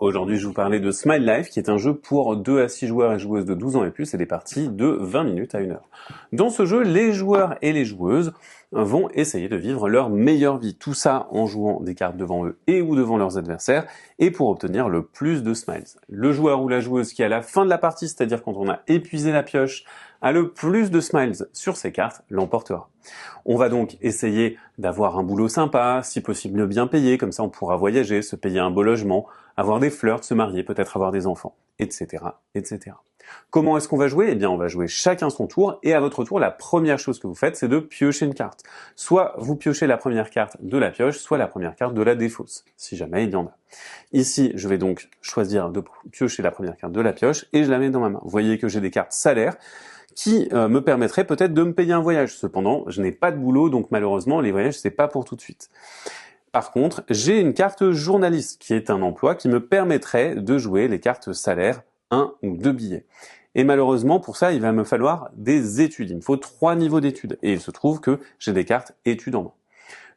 Aujourd'hui, je vous parlais de Smile Life, qui est un jeu pour 2 à 6 joueurs et joueuses de 12 ans et plus, et des parties de 20 minutes à 1 heure. Dans ce jeu, les joueurs et les joueuses vont essayer de vivre leur meilleure vie. Tout ça en jouant des cartes devant eux et ou devant leurs adversaires, et pour obtenir le plus de smiles. Le joueur ou la joueuse qui, à la fin de la partie, c'est-à-dire quand on a épuisé la pioche, a le plus de smiles sur ses cartes, l'emportera. On va donc essayer d'avoir un boulot sympa, si possible bien payé, comme ça on pourra voyager, se payer un beau logement, avoir des flirts, se marier, peut-être avoir des enfants, etc., etc. Comment est-ce qu'on va jouer? Eh bien, on va jouer chacun son tour, et à votre tour, la première chose que vous faites, c'est de piocher une carte. Soit vous piochez la première carte de la pioche, soit la première carte de la défausse, si jamais il y en a. Ici, je vais donc choisir de piocher la première carte de la pioche, et je la mets dans ma main. Vous voyez que j'ai des cartes salaires, qui me permettrait peut-être de me payer un voyage. Cependant, je n'ai pas de boulot, donc malheureusement, les voyages, c'est pas pour tout de suite. Par contre, j'ai une carte journaliste, qui est un emploi qui me permettrait de jouer les cartes salaires, 1 ou 2 billets. Et malheureusement, pour ça, il va me falloir des études. Il me faut 3 niveaux d'études. Et il se trouve que j'ai des cartes études en main.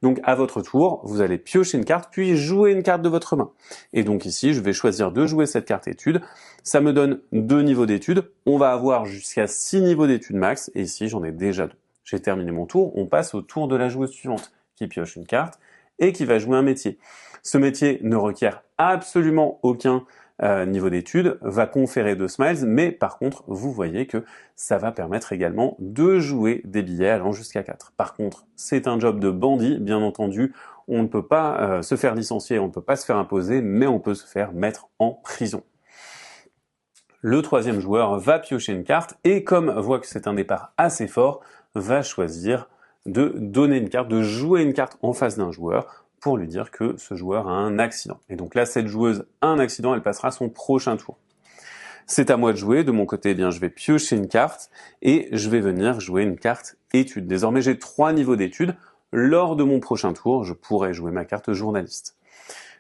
Donc à votre tour, vous allez piocher une carte, puis jouer une carte de votre main. Et donc ici, je vais choisir de jouer cette carte études. Ça me donne 2 niveaux d'études. On va avoir jusqu'à 6 niveaux d'études max, et ici j'en ai déjà 2. J'ai terminé mon tour, on passe au tour de la joueuse suivante, qui pioche une carte et qui va jouer un métier. Ce métier ne requiert absolument aucun niveau d'études, va conférer 2 smiles, mais par contre, vous voyez que ça va permettre également de jouer des billets allant jusqu'à 4. Par contre, c'est un job de bandit, bien entendu, on ne peut pas se faire licencier, on ne peut pas se faire imposer, mais on peut se faire mettre en prison. Le troisième joueur va piocher une carte, et comme voit que c'est un départ assez fort, va choisir de donner une carte, de jouer une carte en face d'un joueur, pour lui dire que ce joueur a un accident. Et donc là, cette joueuse a un accident, elle passera son prochain tour. C'est à moi de jouer. De mon côté, eh bien, je vais piocher une carte et je vais venir jouer une carte études. Désormais, j'ai 3 niveaux d'études. Lors de mon prochain tour, je pourrai jouer ma carte journaliste.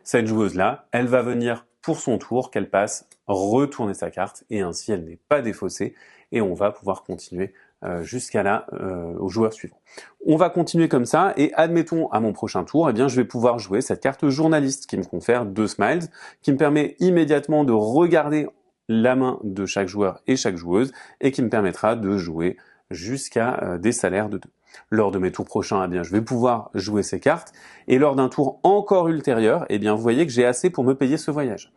Cette joueuse-là, elle va venir pour son tour, qu'elle passe, retourner sa carte et ainsi elle n'est pas défaussée et on va pouvoir continuer jusqu'à là au joueur suivant. On va continuer comme ça et admettons à mon prochain tour, eh bien je vais pouvoir jouer cette carte journaliste qui me confère 2 smiles, qui me permet immédiatement de regarder la main de chaque joueur et chaque joueuse et qui me permettra de jouer jusqu'à des salaires de 2. Lors de mes tours prochains, eh bien je vais pouvoir jouer ces cartes et lors d'un tour encore ultérieur, eh bien vous voyez que j'ai assez pour me payer ce voyage.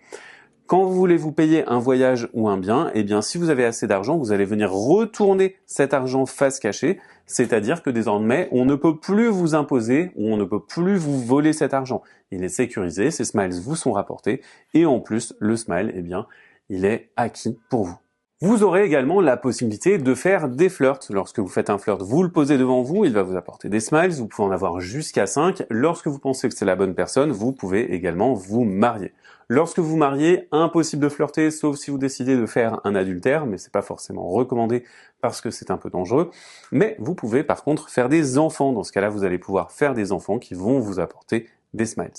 Quand vous voulez vous payer un voyage ou un bien, eh bien si vous avez assez d'argent, vous allez venir retourner cet argent face cachée, c'est-à-dire que désormais, on ne peut plus vous imposer ou on ne peut plus vous voler cet argent. Il est sécurisé, ces smiles vous sont rapportés et en plus, le smile, eh bien, il est acquis pour vous. Vous aurez également la possibilité de faire des flirts. Lorsque vous faites un flirt, vous le posez devant vous, il va vous apporter des smiles, vous pouvez en avoir jusqu'à 5. Lorsque vous pensez que c'est la bonne personne, vous pouvez également vous marier. Lorsque vous mariez, impossible de flirter, sauf si vous décidez de faire un adultère, mais c'est pas forcément recommandé parce que c'est un peu dangereux. Mais vous pouvez par contre faire des enfants. Dans ce cas-là, vous allez pouvoir faire des enfants qui vont vous apporter des smiles.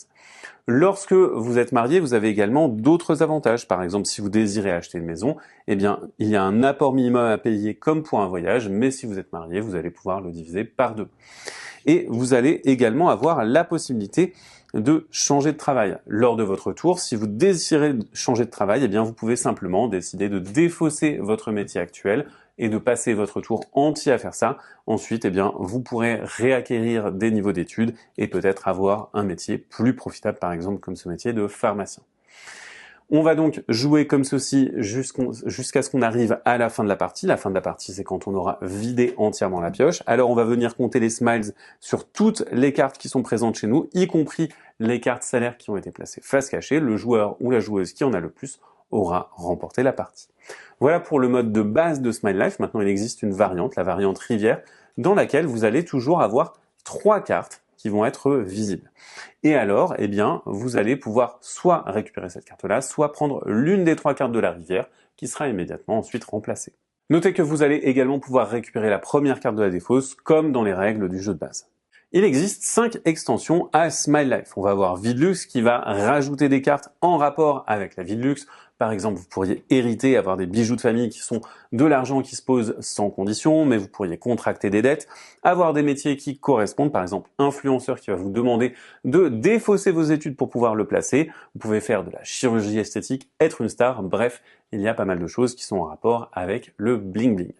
Lorsque vous êtes marié, vous avez également d'autres avantages. Par exemple, si vous désirez acheter une maison, eh bien, il y a un apport minimum à payer comme pour un voyage, mais si vous êtes marié, vous allez pouvoir le diviser par 2. Et vous allez également avoir la possibilité de changer de travail. Lors de votre tour, si vous désirez changer de travail, eh bien, vous pouvez simplement décider de défausser votre métier actuel et de passer votre tour entier à faire ça. Ensuite, eh bien, vous pourrez réacquérir des niveaux d'études et peut-être avoir un métier plus profitable, par exemple, comme ce métier de pharmacien. On va donc jouer comme ceci jusqu'à ce qu'on arrive à la fin de la partie. La fin de la partie, c'est quand on aura vidé entièrement la pioche. Alors, on va venir compter les smiles sur toutes les cartes qui sont présentes chez nous, y compris les cartes salaires qui ont été placées face cachée. Le joueur ou la joueuse qui en a le plus aura remporté la partie. Voilà pour le mode de base de Smile Life. Maintenant, il existe une variante, la variante rivière, dans laquelle vous allez toujours avoir 3 cartes qui vont être visibles. Et alors, eh bien, vous allez pouvoir soit récupérer cette carte-là, soit prendre l'une des 3 cartes de la rivière, qui sera immédiatement ensuite remplacée. Notez que vous allez également pouvoir récupérer la première carte de la défausse, comme dans les règles du jeu de base. Il existe 5 extensions à Smile Life. On va avoir Vie de Luxe qui va rajouter des cartes en rapport avec la vie de luxe. Par exemple, vous pourriez hériter, avoir des bijoux de famille qui sont de l'argent qui se pose sans condition, mais vous pourriez contracter des dettes, avoir des métiers qui correspondent, par exemple influenceur qui va vous demander de défausser vos études pour pouvoir le placer, vous pouvez faire de la chirurgie esthétique, être une star, bref, il y a pas mal de choses qui sont en rapport avec le bling bling.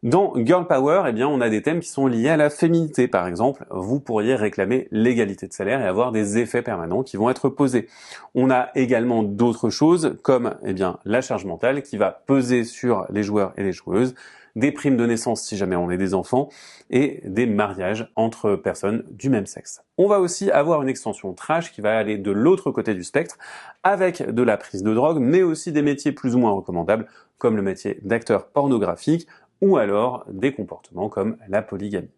Dans Girl Power, eh bien, on a des thèmes qui sont liés à la féminité. Par exemple, vous pourriez réclamer l'égalité de salaire et avoir des effets permanents qui vont être posés. On a également d'autres choses comme, eh bien, la charge mentale qui va peser sur les joueurs et les joueuses, des primes de naissance si jamais on est des enfants, et des mariages entre personnes du même sexe. On va aussi avoir une extension trash qui va aller de l'autre côté du spectre, avec de la prise de drogue, mais aussi des métiers plus ou moins recommandables, comme le métier d'acteur pornographique, ou alors des comportements comme la polygamie.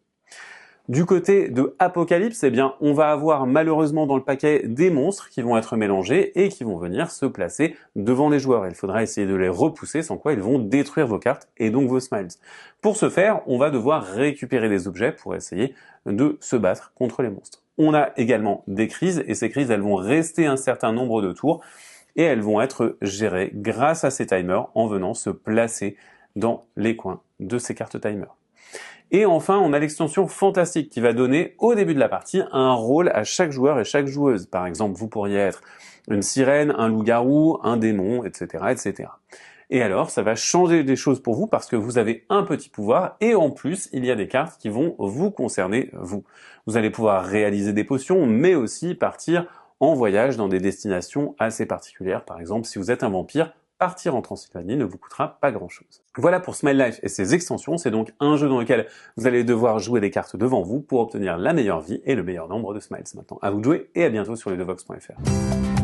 Du côté de Apocalypse, eh bien, on va avoir malheureusement dans le paquet des monstres qui vont être mélangés et qui vont venir se placer devant les joueurs. Il faudra essayer de les repousser, sans quoi ils vont détruire vos cartes et donc vos smiles. Pour ce faire, on va devoir récupérer des objets pour essayer de se battre contre les monstres. On a également des crises, et ces crises, elles vont rester un certain nombre de tours, et elles vont être gérées grâce à ces timers en venant se placer dans les coins de ces cartes timer. Et enfin, on a l'extension fantastique qui va donner au début de la partie un rôle à chaque joueur et chaque joueuse. Par exemple, vous pourriez être une sirène, un loup-garou, un démon, etc., etc. Et alors, ça va changer des choses pour vous parce que vous avez un petit pouvoir et en plus, il y a des cartes qui vont vous concerner, vous. Vous allez pouvoir réaliser des potions, mais aussi partir en voyage dans des destinations assez particulières. Par exemple, si vous êtes un vampire, partir en Transylvanie ne vous coûtera pas grand-chose. Voilà pour Smile Life et ses extensions, c'est donc un jeu dans lequel vous allez devoir jouer des cartes devant vous pour obtenir la meilleure vie et le meilleur nombre de smiles. Maintenant, à vous de jouer et à bientôt sur ledevox.fr.